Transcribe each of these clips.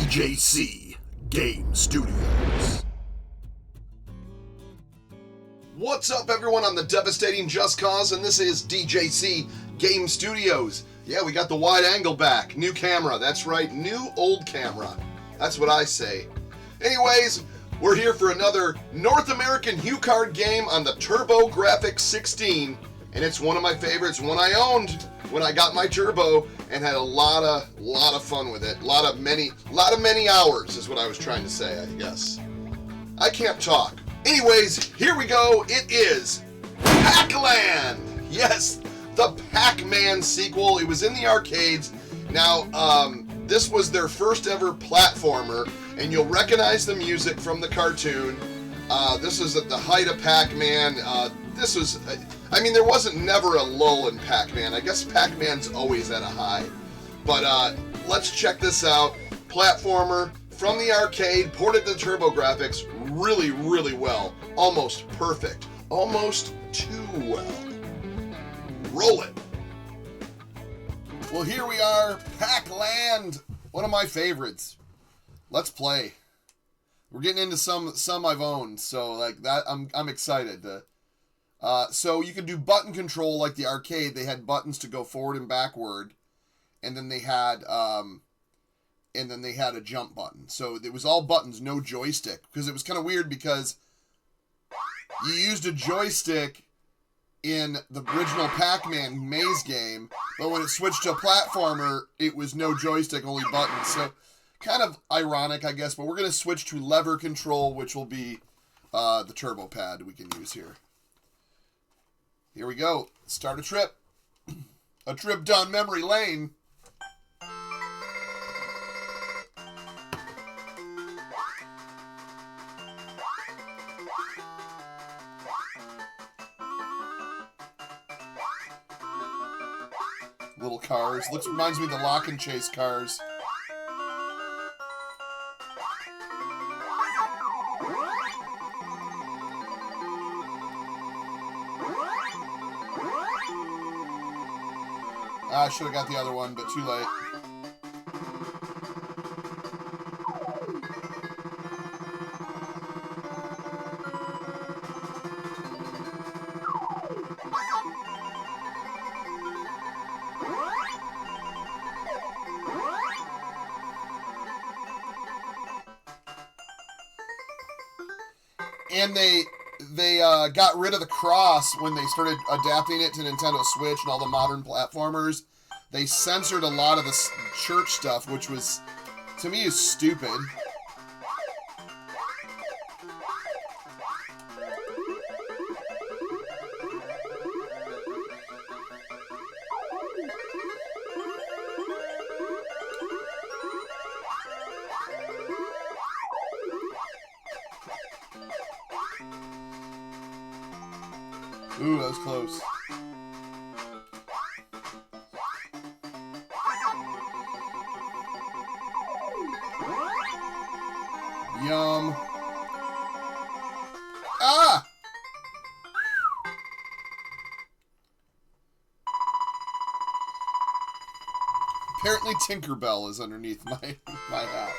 DJC Game Studios. What's up, everyone? I'm the devastating Just Cause, and this is DJC Game Studios. Yeah, we got the wide angle back. New camera. That's right, new old camera. That's what I say. Anyways, we're here for another North American HuCard game on the Turbografx 16, and it's one of my favorites, one I owned when I got my Turbo and had a lot of fun with it. A lot of many hours is what I was trying to say, I guess. I can't talk. Anyways, here we go. It is Pac-Land. Yes, the Pac-Man sequel. It was in the arcades. Now, this was their first ever platformer, and you'll recognize the music from the cartoon. This was at the height of Pac-Man. This was, there wasn't never a lull in Pac-Man. I guess Pac-Man's always at a high. But let's check this out. Platformer from the arcade, ported to Turbografx, really, really well. Almost perfect. Almost too well. Roll it. Well, here we are, Pac-Land, one of my favorites. Let's play. We're getting into some I've owned, so like that I'm excited. So you can do button control like the arcade. They had buttons to go forward and backward, and then they had a jump button. So it was all buttons, no joystick, because it was kind of weird because you used a joystick in the original Pac-Man maze game, but when it switched to a platformer, it was no joystick, only buttons. So kind of ironic, I guess, but we're going to switch to lever control, which will be the turbo pad we can use here. Here we go. Start a trip. A trip down memory lane. Little cars. Reminds me of the Lock and Chase cars. I should have got the other one, but too late. And they got rid of the cross when they started adapting it to Nintendo Switch and all the modern platformers. They censored a lot of the church stuff, which was, to me, is stupid. Ooh, that was close. Yum. Ah! Apparently Tinkerbell is underneath my hat.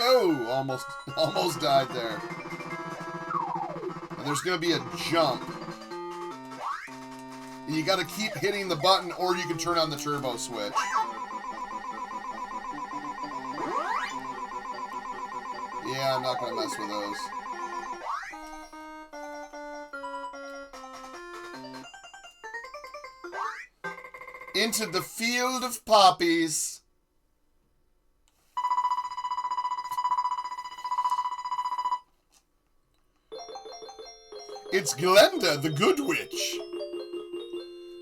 Oh, almost died there. And there's going to be a jump. And you got to keep hitting the button, or you can turn on the turbo switch. Yeah, I'm not going to mess with those. Into the field of poppies. It's Glenda, the Good Witch.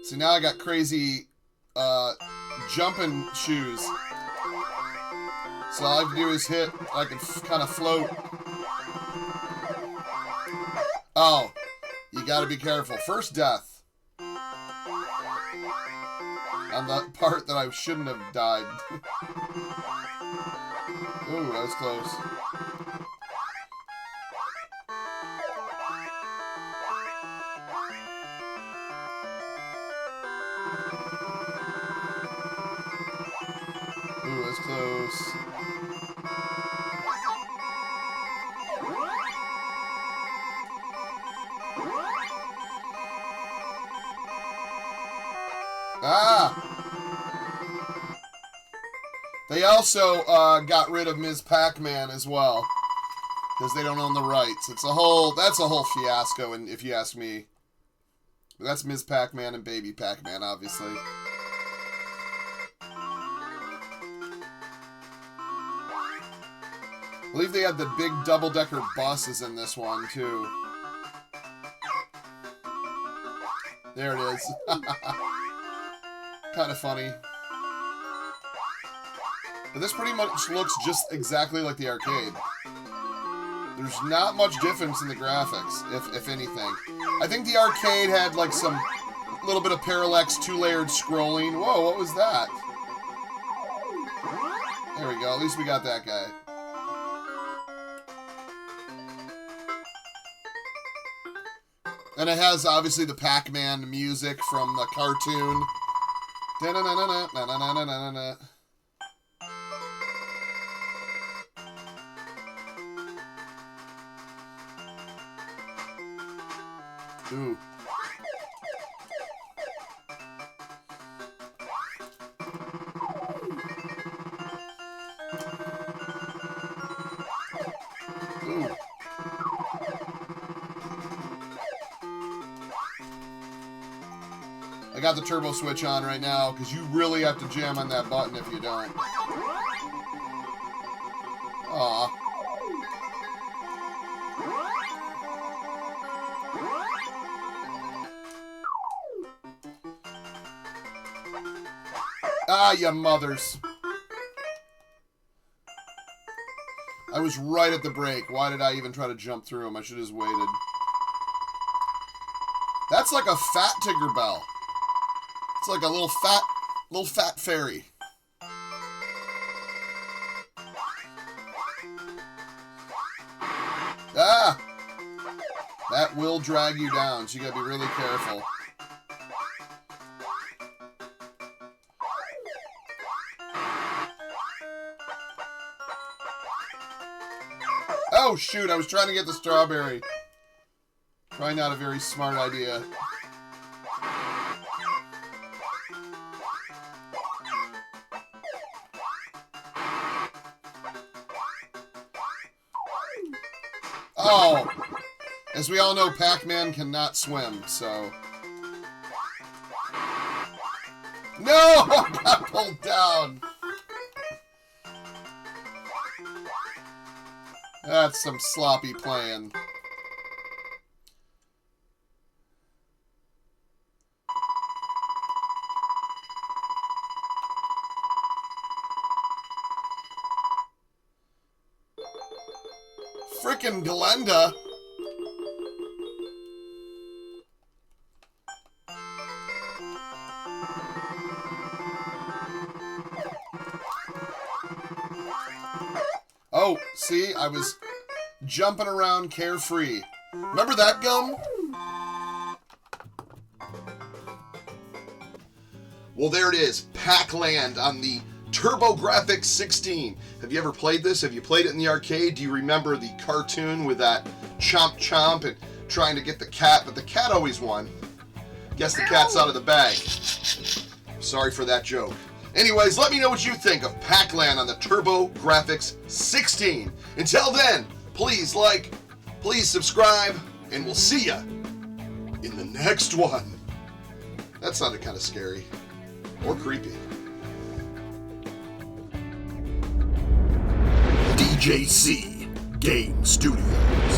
So now I got crazy jumping shoes. So all I have to do is hit. I can kind of float. Oh, you got to be careful. First death. on the part that I shouldn't have died. Ooh, that was close. Ooh, that's close. Ah! They also got rid of Ms. Pac-Man as well, because they don't own the rights. That's a whole fiasco, and if you ask me. But that's Ms. Pac-Man and Baby Pac-Man, obviously. I believe they had the big double-decker buses in this one, too. There it is. Kind of funny. But this pretty much looks just exactly like the arcade. There's not much difference in the graphics, if anything. I think the arcade had like some little bit of parallax, two-layered scrolling. Whoa, what was that? There we go. At least we got that guy. And it has, obviously, the Pac-Man music from the cartoon. Da-na-na-na-na-na-na-na-na-na. Ooh. Ooh. I got the turbo switch on right now, because you really have to jam on that button if you don't. Aw. Ah, you mothers. I was right at the brake. Why did I even try to jump through him? I should have just waited. That's like a fat Tinkerbell. It's like a little fat fairy. Ah! That will drag you down, so you gotta be really careful. Oh shoot, I was trying to get the strawberry. Probably not a very smart idea. Oh! As we all know, Pac-Man cannot swim, so... No! I got pulled down! That's some sloppy playing. Frickin' Glenda! Oh, see, I was jumping around carefree. Remember that gum? Well, there it is. Pac-Land on the Turbografx 16. Have you ever played this? Have you played it in the arcade? Do you remember the cartoon with that chomp chomp and trying to get the cat, but the cat always won? Guess the cat's out of the bag. Sorry for that joke. Anyways, let me know what you think of Pac-Land on the Turbografx 16. Until then, please like, please subscribe, and we'll see ya in the next one. That sounded kind of scary. Or creepy. DJC Game Studios.